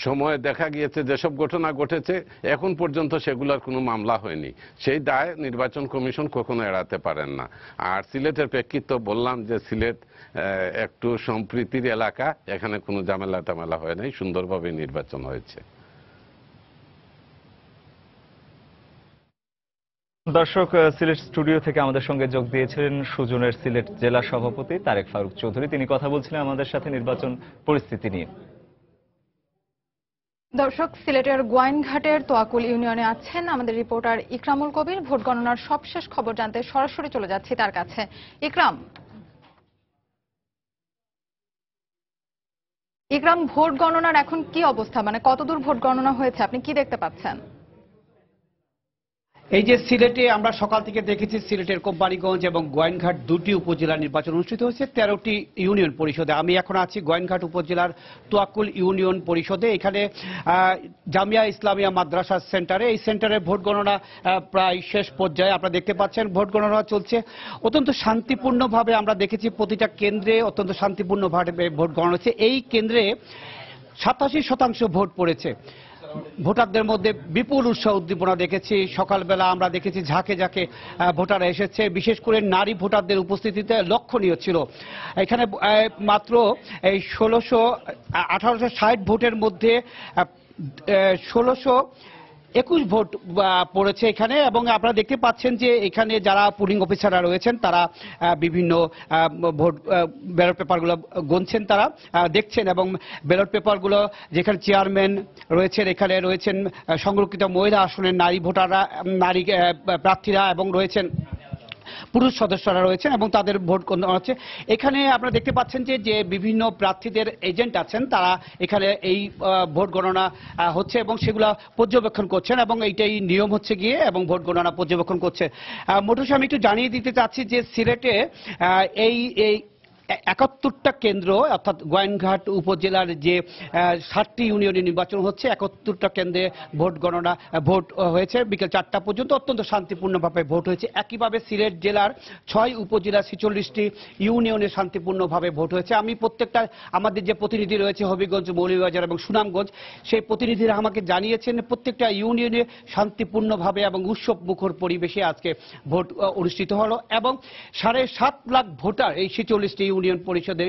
সময়ে দেখা গিয়েছে যেসব ঘটনা ঘটেছে এখন পর্যন্ত সেগুলোর কোনো মামলা হয়নি। সেই দায় নির্বাচন কমিশন কখনো এড়াতে পারেন না। আর সিলেটের প্রেক্ষিত বললাম যে সিলেট একটু সম্প্রীতির এলাকা, এখানে কোনো ঝামেলা টামেলা হয় নাই, সুন্দরভাবে নির্বাচন হয়েছে। দর্শক, সিলেট স্টুডিও থেকে আমাদের সঙ্গে যোগ দিয়েছিলেন সুজনের সিলেট জেলা সভাপতি তারেক ফারুক চৌধুরী। তিনি কথা বলছিলেন আমাদের সাথে নির্বাচন পরিস্থিতি নিয়ে। দর্শক, সিলেটের গোয়াইনঘাটের তোয়াকুল ইউনিয়নে আছেন আমাদের রিপোর্টার ইকরামুল কবির। ভোট গণনার সবশেষ খবর জানতে সরাসরি চলে যাচ্ছি তার কাছে। ইকরাম, ভোট গণনার এখন কি অবস্থা, মানে কতদূর ভোট গণনা হয়েছে, আপনি কি দেখতে পাচ্ছেন? এই যে সিলেটে আমরা সকাল থেকে দেখেছি সিলেটের কোম্পানিগঞ্জ এবং গোয়াইনঘাট দুটি উপজেলা নির্বাচন অনুষ্ঠিত হয়েছে 13টি ইউনিয়ন পরিষদে। আমি এখন আছি গোয়াইনঘাট উপজেলার তোয়াকুল ইউনিয়ন পরিষদে। এখানে জামিয়া ইসলামিয়া মাদ্রাসা সেন্টারে, এই সেন্টারে ভোট গণনা প্রায় শেষ পর্যায়ে। আপনারা দেখতে পাচ্ছেন ভোট গণনা চলছে অত্যন্ত শান্তিপূর্ণভাবে। আমরা দেখেছি প্রতিটা কেন্দ্রে অত্যন্ত শান্তিপূর্ণভাবে ভোট গণনা হচ্ছে। এই কেন্দ্রে 87% ভোট পড়েছে। ভোটারদের মধ্যে বিপুল উৎসাহ উদ্দীপনা দেখেছি। সকালবেলা আমরা দেখেছি ঝাঁকে ঝাঁকে ভোটার এসেছে, বিশেষ করে নারী ভোটারদের উপস্থিতিতে লক্ষণীয় ছিল। এখানে মাত্র এই 1860 ভোটের মধ্যে 1621 ভোট পড়েছে এখানে। এবং আপনারা দেখতে পাচ্ছেন যে এখানে যারা পুলিং অফিসাররা রয়েছেন তারা বিভিন্ন ভোট ব্যালট পেপারগুলো গুনছেন, তারা দেখছেন। এবং ব্যালট পেপারগুলো যেখানে চেয়ারম্যান রয়েছেন, এখানে রয়েছেন সংরক্ষিত মহিলা আসনের নারী ভোটাররা, নারী প্রার্থীরা, এবং রয়েছেন পুরুষ সদস্যরা রয়েছেন এবং তাদের ভোট গণনা হচ্ছে। এখানে আপনারা দেখতে পাচ্ছেন যে বিভিন্ন প্রার্থীদের এজেন্ট আছেন, তারা এখানে এই ভোট গণনা হচ্ছে এবং সেগুলো পর্যবেক্ষণ করছেন, এবং এইটাই নিয়ম হচ্ছে গিয়ে, এবং ভোট গণনা পর্যবেক্ষণ করছে। মোটরসাহ, আমি একটু জানিয়ে দিতে চাচ্ছি যে সিলেটে এই 71টা কেন্দ্র, অর্থাৎ গোয়াইনঘাট উপজেলার যে 7টি ইউনিয়নে নির্বাচন হচ্ছে, 71টা কেন্দ্রে ভোট গণনা ভোট হয়েছে বিকেল 4টা পর্যন্ত। অত্যন্ত শান্তিপূর্ণভাবে ভোট হয়েছে। একইভাবে সিলেট জেলার 6 উপজেলা 46টি ইউনিয়নে শান্তিপূর্ণভাবে ভোট হয়েছে। আমি প্রত্যেকটা, আমাদের যে প্রতিনিধি রয়েছে হবিগঞ্জ, মৌলভীবাজার এবং সুনামগঞ্জ, সেই প্রতিনিধিরা আমাকে জানিয়েছেন প্রত্যেকটা ইউনিয়নে শান্তিপূর্ণভাবে এবং উৎসব মুখর পরিবেশে আজকে ভোট অনুষ্ঠিত হলো। এবং 7.5 লাখ ভোটার এই 46টি ইউনিয়ন পরিষদে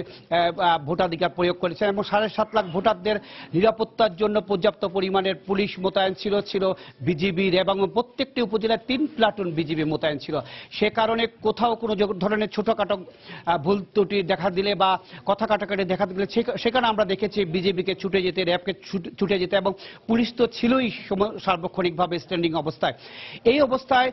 ভোটাধিকার প্রয়োগ করেছেন, এবং 7.5 লাখ ভোটারদের নিরাপত্তার জন্য পর্যাপ্ত পরিমাণের পুলিশ মোতায়েন ছিল বিজিবির, এবং প্রত্যেকটি উপজেলায় 3 প্লাটুন বিজিবি মোতায়েন ছিল। সে কারণে কোথাও কোনো ধরনের ছোটখাটো ভুল ত্রুটি দেখা দিলে বা কথা কাটাকাটি দেখা দিলে সেখানে আমরা দেখেছি বিজিবিকে ছুটে যেতে, র্যাবকে ছুটে যেতে, এবং পুলিশ তো ছিলই সার্বক্ষণিকভাবে স্ট্যান্ডিং অবস্থায়। এই অবস্থায়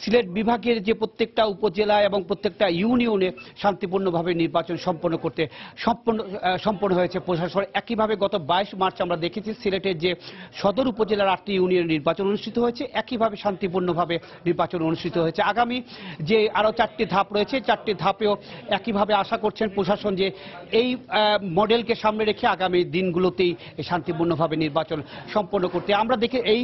সিলেট বিভাগের যে প্রত্যেকটা উপজেলা এবং প্রত্যেকটা ইউনিয়নে শান্তিপূর্ণভাবে নির্বাচন সম্পন্ন হয়েছে প্রশাসন। একইভাবে গত 22 মার্চ আমরা দেখেছি সিলেটের যে সদর উপজেলার 8টি ইউনিয়নের নির্বাচন অনুষ্ঠিত হয়েছে, একইভাবে শান্তিপূর্ণভাবে নির্বাচন অনুষ্ঠিত হয়েছে। আগামী যে আরো 4টি ধাপ রয়েছে, 4টি ধাপেও একইভাবে আশা করছেন প্রশাসন যে এই মডেলকে সামনে রেখে আগামী দিনগুলোতেই শান্তিপূর্ণভাবে নির্বাচন সম্পন্ন করতে। আমরা দেখি এই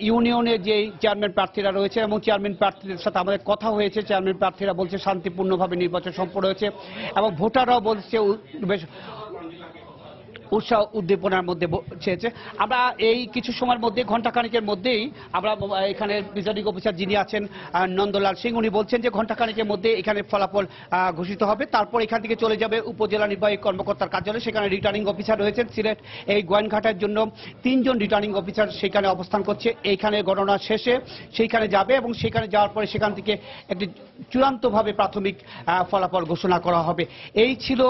ইউনিয়নে যে চেয়ারম্যান প্রার্থীরা রয়েছে এবং চেয়ারম্যান প্রার্থীদের সাথে আমাদের কথা হয়েছে, চেয়ারম্যান প্রার্থীরা বলছে শান্তিপূর্ণভাবে নির্বাচন সম্পন্ন হয়েছে, এবং ভোটাররাও বলছে বেশ উৎসাহ উদ্দীপনার মধ্যে চেয়েছে। আমরা এই কিছু সময়ের মধ্যে, ঘণ্টাখানেকের মধ্যেই আমরা এখানে প্রিজাইডিং অফিসার যিনি আছেন নন্দলাল সিং, উনি বলছেন যে ঘণ্টাখানেকের মধ্যে এখানে ফলাফল ঘোষিত হবে। তারপর এখান থেকে চলে যাবে উপজেলা নির্বাহী কর্মকর্তার কার্যালয়, সেখানে রিটার্নিং অফিসার রয়েছেন। সিলেট এই গোয়াইনঘাটের জন্য 3 জন রিটার্নিং অফিসার সেখানে অবস্থান করছে। এইখানে গণনা শেষে সেইখানে যাবে, এবং সেখানে যাওয়ার পরে সেখান থেকে একটি চূড়ান্তভাবে প্রাথমিক ফলাফল ঘোষণা করা হবে। এই ছিল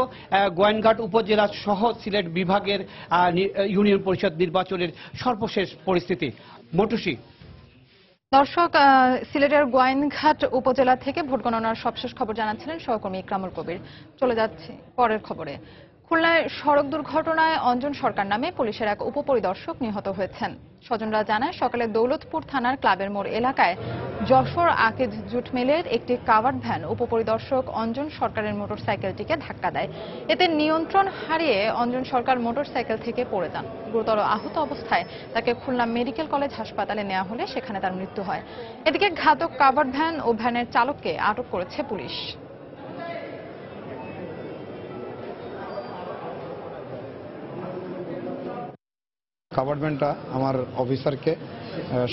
গোয়াইনঘাট উপজেলা সহ সিলেট বিভাগের ইউনিয়ন পরিষদ নির্বাচনের সর্বশেষ পরিস্থিতি। মটুসি। দর্শক, সিলেটের গোয়াইনঘাট উপজেলা থেকে ভোট গণনার সবশেষ খবর জানাচ্ছিলেন সহকর্মী ইকরামুল কবির। চলে যাচ্ছি পরের খবরে। খুলনায় সড়ক দুর্ঘটনায় অঞ্জন সরকার নামে পুলিশের এক উপপরিদর্শক নিহত হয়েছেন। স্বজনরা জানায় সকালে দৌলতপুর থানার ক্লাবের মোড় এলাকায় যশোর আকিজ জুট মিলের একটি কাভার্ড ভ্যান উপপরিদর্শক অঞ্জন সরকারের মোটরসাইকেলটিকে ধাক্কা দেয়। এতে নিয়ন্ত্রণ হারিয়ে অঞ্জন সরকার মোটরসাইকেল থেকে পড়ে যান। গুরুতর আহত অবস্থায় তাকে খুলনা মেডিকেল কলেজ হাসপাতালে নেওয়া হলে সেখানে তার মৃত্যু হয়। এদিকে ঘাতক কাভার্ড ভ্যান ও ভ্যানের চালককে আটক করেছে পুলিশ। কাভার্ডম্যানটা আমার অফিসারকে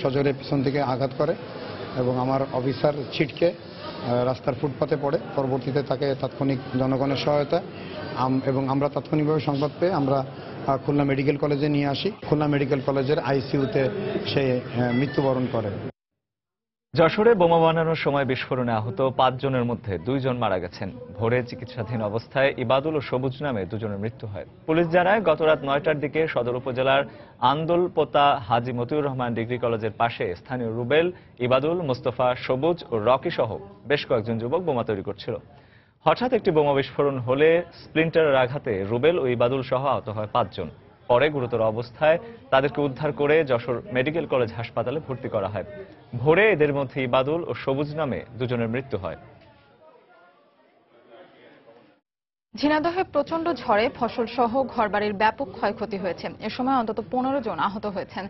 সজোরে পিছন থেকে আঘাত করে এবং আমার অফিসার ছিটকে রাস্তার ফুটপাতে পড়ে। পরবর্তীতে তাকে তাৎক্ষণিক জনগণের সহায়তা এবং আমরা তাৎক্ষণিকভাবে সংবাদ পেয়ে আমরা খুলনা মেডিকেল কলেজে নিয়ে আসি। খুলনা মেডিকেল কলেজের আইসিইউতে সে মৃত্যুবরণ করে। যশোরে বোমা বানানোর সময় বিস্ফোরণে আহত 5 জনের মধ্যে 2 জন মারা গেছেন। ভোরে চিকিৎসাধীন অবস্থায় ইবাদুল ও সবুজ নামে 2 জনের মৃত্যু হয়। পুলিশ জানায় গত রাত 9টার দিকে সদর উপজেলার আন্দোলপোতা হাজী মতিউর রহমান ডিগ্রি কলেজের পাশে স্থানীয় রুবেল, ইবাদুল, মোস্তফা, সবুজ ও রকি সহ বেশ কয়েকজন যুবক বোমা তৈরি করছিল। হঠাৎ একটি বোমা বিস্ফোরণ হলে স্প্লিন্টারের আঘাতে রুবেল ও ইবাদুল সহ আহত হয় 5 জন। পরে গুরুতর অবস্থায় তাদেরকে উদ্ধার করে যশোর মেডিকেল কলেজ হাসপাতালে ভর্তি করা হয়। ভোরে এদের মধ্যে ইবাদুল ও সবুজ নামে 2 জনের মৃত্যু হয়। ঝিনাইদহে প্রচণ্ড ঝড়ে ফসলসহ ঘরবাড়ির ব্যাপক ক্ষয়ক্ষতি হয়েছে। এ সময় অন্তত 15 জন আহত হয়েছেন।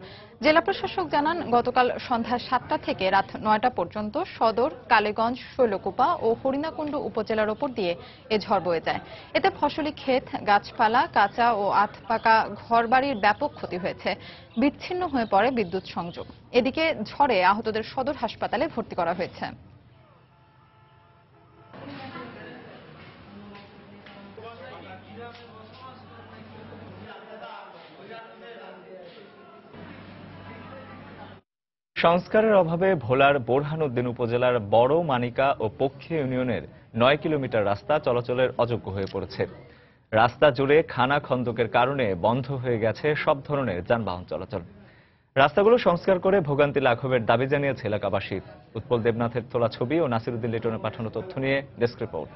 জেলা প্রশাসক জানান, গতকাল সন্ধ্যা 7টা থেকে রাত 9টা পর্যন্ত সদর, কালীগঞ্জ, শৈলকুপা ও হরিণাকুণ্ডু উপজেলার ওপর দিয়ে এ ঝড় বয়ে যায়। এতে ফসলি ক্ষেত, গাছপালা, কাঁচা ও আধপাকা ঘরবাড়ির ব্যাপক ক্ষতি হয়েছে। বিচ্ছিন্ন হয়ে পড়ে বিদ্যুৎ সংযোগ। এদিকে ঝড়ে আহতদের সদর হাসপাতালে ভর্তি করা হয়েছে। সংস্কারের অভাবে ভোলার বোরহানউদ্দিন উপজেলার বড় মানিকা ও পক্ষী ইউনিয়নের 9 কিলোমিটার রাস্তা চলাচলের অযোগ্য হয়ে পড়েছে। রাস্তা জুড়ে খানা খন্দকের কারণে বন্ধ হয়ে গেছে সব ধরনের যানবাহন চলাচল। রাস্তাগুলো সংস্কার করে ভোগান্তি লাঘবের দাবি জানিয়েছে এলাকাবাসী। উৎপল দেবনাথের তোলা ছবি ও নাসিরউদ্দিন লিটনের পাঠানো তথ্য নিয়ে ডেস্ক রিপোর্ট।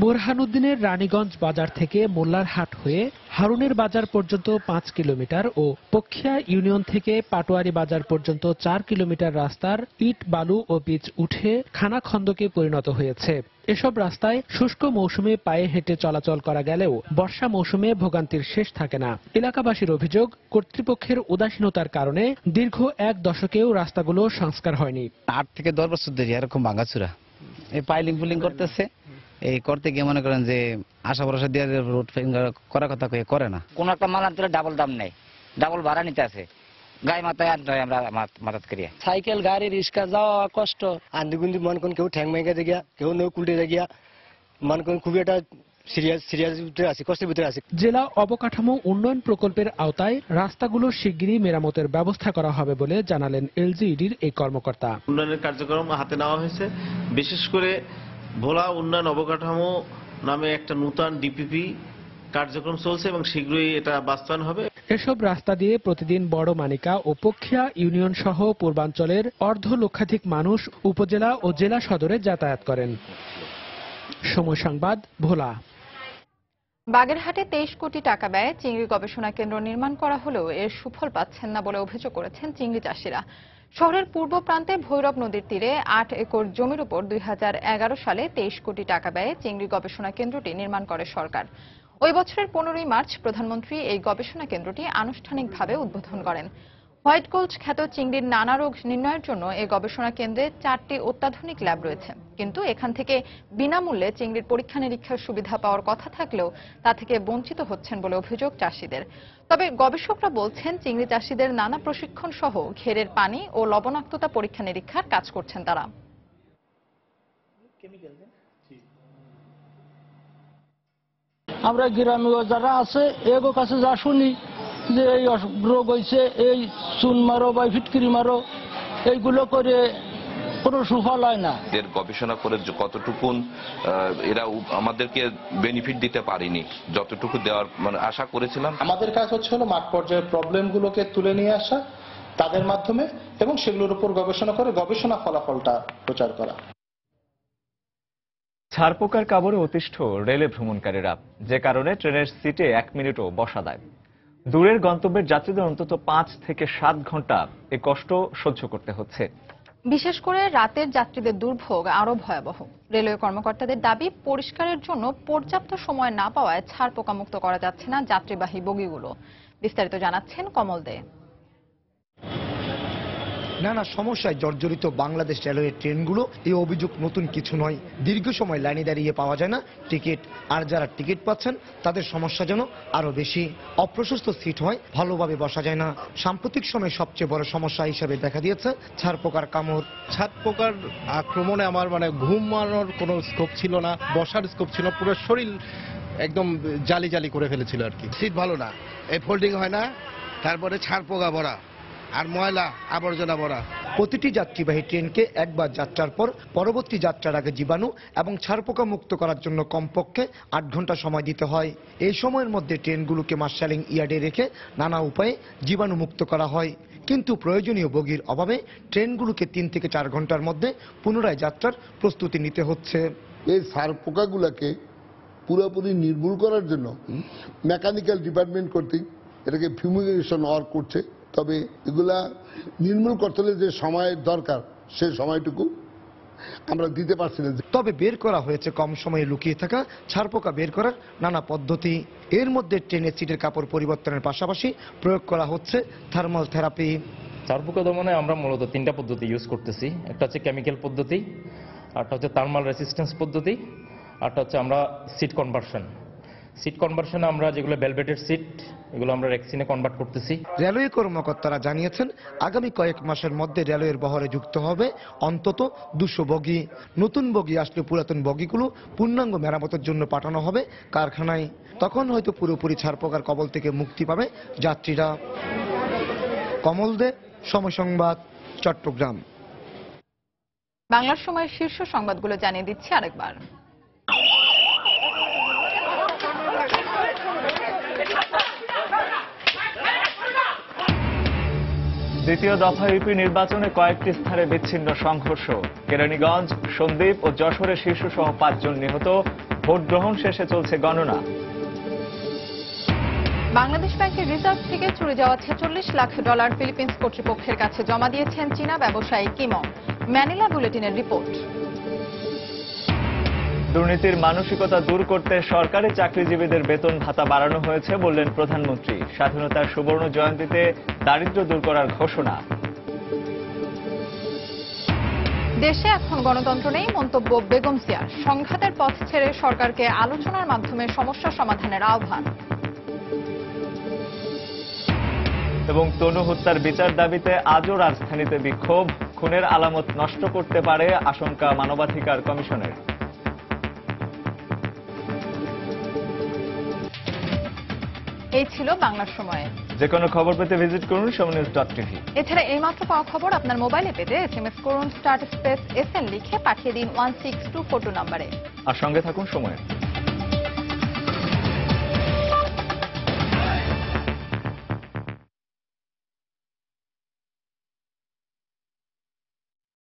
বোরহানউদ্দিনের রানীগঞ্জ বাজার থেকে মোল্লারহাট হয়ে হারুনের বাজার পর্যন্ত 5 কিলোমিটার ও পক্ষিয়া ইউনিয়ন থেকে পাটোয়ারি বাজার পর্যন্ত 4 কিলোমিটার রাস্তার ইট, বালু ও পিচ উঠে খানা খন্দকে পরিণত হয়েছে। এসব রাস্তায় শুষ্ক মৌসুমে পায়ে হেঁটে চলাচল করা গেলেও বর্ষা মৌসুমে ভোগান্তির শেষ থাকে না। এলাকাবাসীর অভিযোগ, কর্তৃপক্ষের উদাসীনতার কারণে দীর্ঘ 1 দশকেও রাস্তাগুলো সংস্কার হয়নি। 8 থেকে 10 বছর ধরে এরকম ভাঙাচুরা, এই পাইলিং ফুলিং করতেছে। এই করতে গিয়ে মনে করেন যে আশা ভরসা দিয়ে রোড করার কথা করে না। কোন একটা মাল আনতে ডাবল দাম নেই, ডাবল ভাড়া নিতে আছে। গায়ে মাথায় আনতে হয়, আমরা মাথাত করি। সাইকেল, গাড়ি, রিক্সা যাওয়া কষ্ট। আন্দিগুন্দি মন কোন কেউ ঠ্যাং মেঘে দেখিয়া, কেউ নৌ কুলটে দেখিয়া, মন কোন খুবই একটা সিরিয়াস ভিতরে আছে, কষ্টের ভিতরে আছে। জেলা অবকাঠামো উন্নয়ন প্রকল্পের আওতায় রাস্তাগুলো শিগগিরই মেরামতের ব্যবস্থা করা হবে বলে জানালেন এলজিইডির এই কর্মকর্তা। উন্নয়নের কার্যক্রম হাতে নেওয়া হয়েছে। বিশেষ করে ভোলা উন্নয়ন অবকাঠামো নামে একটা নতুন ডিপিপি কার্যক্রম চলছে এবং শীঘ্রই এটা বাস্তবায়ন হবে। এসব রাস্তা দিয়ে প্রতিদিন বড় মানিকা ও পক্ষিয়া ইউনিয়ন সহ পূর্বাঞ্চলের 1.5 লক্ষাধিক মানুষ উপজেলা ও জেলা সদরে যাতায়াত করেন। সময় সংবাদ, ভোলা। বাগেরহাটে 23 কোটি টাকা ব্যয়ে চিংড়ি গবেষণা কেন্দ্র নির্মাণ করা হলেও এর সুফল পাচ্ছেন না বলে অভিযোগ করেছেন চিংড়ি চাষিরা। শহরের পূর্ব প্রান্তে ভৈরব নদীর তীরে 8 একর জমির উপর 2011 সালে 23 কোটি টাকা ব্যয়ে চিংড়ি গবেষণা কেন্দ্রটি নির্মাণ করে সরকার। ওই বছরের 15ই মার্চ প্রধানমন্ত্রী এই গবেষণা কেন্দ্রটি আনুষ্ঠানিকভাবে উদ্বোধন করেন। হোয়াইট গোল্ড খ্যাত চিংড়ির নানা রোগ নির্ণয়ের জন্য এই গবেষণা কেন্দ্রে 4টি অত্যাধুনিক ল্যাব রয়েছে। কিন্তু এখান থেকে বিনামূল্যে চিংড়ির পরীক্ষা নিরীক্ষার সুবিধা পাওয়ার কথা থাকলেও তা থেকে বঞ্চিত হচ্ছেন বলে অভিযোগ চাষিদের। তবে গবেষকরা বলছেন, চিংড়ি চাষিদের নানা প্রশিক্ষণ সহ ঘেরের পানি ও লবণাক্ততা পরীক্ষা নিরীক্ষার কাজ করছেন তারা। আমরা গ্রামে যারা আছে এগো কাছে যা শুনি যে এই রোগ হয়েছে, এই চুন মারো বা ফিটকিরি মারো, এইগুলো করে কোনো সুফল হয় না। এর গবেষণা করে কতটুকু এরা আমাদেরকে বেনিফিট দিতে পারেনি, যতটুকু দেওয়ার মানে আশা করেছিলাম। আমাদের কাজ হচ্ছে হলো মাঠ পর্যায়ের প্রবলেমগুলোকে তুলে নিয়ে আসা তাদের মাধ্যমে এবং সেগুলোর উপর গবেষণা করে গবেষণা ফলাফলটা প্রচার করা। ছারপোকার কামড়ে অতিষ্ঠ রেলে ভ্রমণকারীরা, যে কারণে ট্রেনের সিটে 1 মিনিটও বসা দেয়। দূরের গন্তব্যের যাত্রীদের অন্তত 5 থেকে 7 ঘন্টা এই কষ্ট সহ্য করতে হচ্ছে। বিশেষ করে রাতের যাত্রীদের দুর্ভোগ আরো ভয়াবহ। রেলওয়ে কর্মকর্তাদের দাবি, পরিষ্কারের জন্য পর্যাপ্ত সময় না পাওয়ায় ছারপোকা মুক্ত করা যাচ্ছে না যাত্রীবাহী বগিগুলো। বিস্তারিত জানাচ্ছেন কমল দে। নানা সমস্যায় জর্জরিত বাংলাদেশ রেলওয়ের ট্রেনগুলো এই অভিযোগ নতুন কিছু নয়। দীর্ঘ সময় লাইনে দাঁড়িয়ে পাওয়া যায় না টিকিট, আর যারা টিকিট পাচ্ছেন তাদের সমস্যা যেন আরো বেশি। অপ্রশস্ত সিট হয়, ভালোভাবে বসা যায় না। সাম্প্রতিক সময়ে সবচেয়ে বড় সমস্যা হিসেবে দেখা দিয়েছে ছাড় পোকার কামড়। ছাদ পোকার আক্রমণে আমার ঘুমানোর কোনো স্কোপ ছিল না, বসার স্কোপ ছিল, পুরো শরীর একদম জালি জালি করে ফেলেছিল আর কি। সিট ভালো না, এই ফোল্ডিং হয় না, তারপরে ছাড় পোকা ভরা আর ময়লা আবর্জনা ভরা। প্রতিটি যাত্রীবাহী ট্রেনকে একবার যাত্রার পর পরবর্তী যাত্রার আগে জীবাণু এবং ছারপোকা মুক্ত করার জন্য কমপক্ষে 8 ঘন্টা সময় দিতে হয়। এই সময়ের মধ্যে ট্রেনগুলোকে মার্শালিং ইয়ার্ডে রেখে নানা উপায়ে জীবাণু মুক্ত করা হয়। কিন্তু প্রয়োজনীয় বগির অভাবে ট্রেনগুলোকে 3 থেকে 4 ঘন্টার মধ্যে পুনরায় যাত্রার প্রস্তুতি নিতে হচ্ছে। এই ছারপোকাগুলোকে পুরোপুরি নির্মূল করার জন্য মেকানিক্যাল ডিপার্টমেন্ট কর্তৃক এটাকে ফিউমিগেশন ওয়ার্ক করছে। তবে এগুলা নির্মূল করতে হলে যে সময়ের দরকার সেই সময়টুকু আমরা দিতে পারছি না। তবে বের করা হয়েছে কম সময়ে লুকিয়ে থাকা ছারপোকা বের করার নানা পদ্ধতি। এর মধ্যে ট্রেনের সিটের কাপড় পরিবর্তনের পাশাপাশি প্রয়োগ করা হচ্ছে থার্মাল থেরাপি। ছারপোকা দমনে আমরা মূলত 3টা পদ্ধতি ইউজ করতেছি। একটা হচ্ছে কেমিক্যাল পদ্ধতি, আরটা হচ্ছে থার্মাল রেসিস্ট্যান্স পদ্ধতি, আরটা হচ্ছে আমরা সিট কনভার্সন। সিট কনভার্সনে আমরা যেগুলো ভেলভেটেড সিট, এগুলো আমরা রেক্সিনে কনভার্ট করতেছি। রেলওয়ে কর্মকর্তারা জানিয়েছেন আগামী কয়েক মাসের মধ্যে রেলওয়ের বহরে যুক্ত হবে অন্তত 200 বগি। নতুন বগি আসলে পুরাতন বগিগুলো পূর্ণাঙ্গ মেরামতের জন্য পাঠানো হবে কারখানায়। তখন হয়তো পুরোপুরি ছারপোকার কবল থেকে মুক্তি পাবে যাত্রীরা। কমল দে, সময় সংবাদ, চট্টগ্রাম। বাংলার সময় শীর্ষ সংবাদগুলো জানিয়ে দিচ্ছি আরেকবার। দ্বিতীয় দফা ইউপি নির্বাচনে কয়েকটি স্থানে বিচ্ছিন্ন সংঘর্ষ। কেরানীগঞ্জ, সন্দ্বীপ ও যশোরের শিশুসহ 5 জন নিহত। ভোট গ্রহণ শেষে চলছে গণনা। বাংলাদেশ ব্যাংকের রিজার্ভ থেকে চুরি যাওয়া $46 লাখ ফিলিপিন্স কর্তৃপক্ষের কাছে জমা দিয়েছেন চীনা ব্যবসায়ী কিমং। Manila বুলেটিনের report. দুর্নীতির মানসিকতা দূর করতে সরকারি চাকরিজীবীদের বেতন ভাতা বাড়ানো হয়েছে বললেন প্রধানমন্ত্রী। স্বাধীনতার সুবর্ণ জয়ন্তীতে দারিদ্র্য দূর করার ঘোষণা। দেশে এখন গণতন্ত্র নেই মন্তব্য বেগম জিয়ার। সংঘাতের পথ ছেড়ে সরকারকে আলোচনার মাধ্যমে সমস্যা সমাধানের আহ্বান। এবং তনু হত্যার বিচার দাবিতে আজও রাজধানীতে বিক্ষোভ। খুনের আলামত নষ্ট করতে পারে আশঙ্কা মানবাধিকার কমিশনের। এই ছিল বাংলার সময়। যে কোনো খবর পেতে ভিজিট করুন সমনিউজ.tv। এছাড়া এইমাত্র পাওয়া খবর আপনার মোবাইলে পেতে SMS করুন *SN লিখে পাঠিয়ে দিন 16242 নম্বরে। আর সঙ্গে থাকুন সময়ের।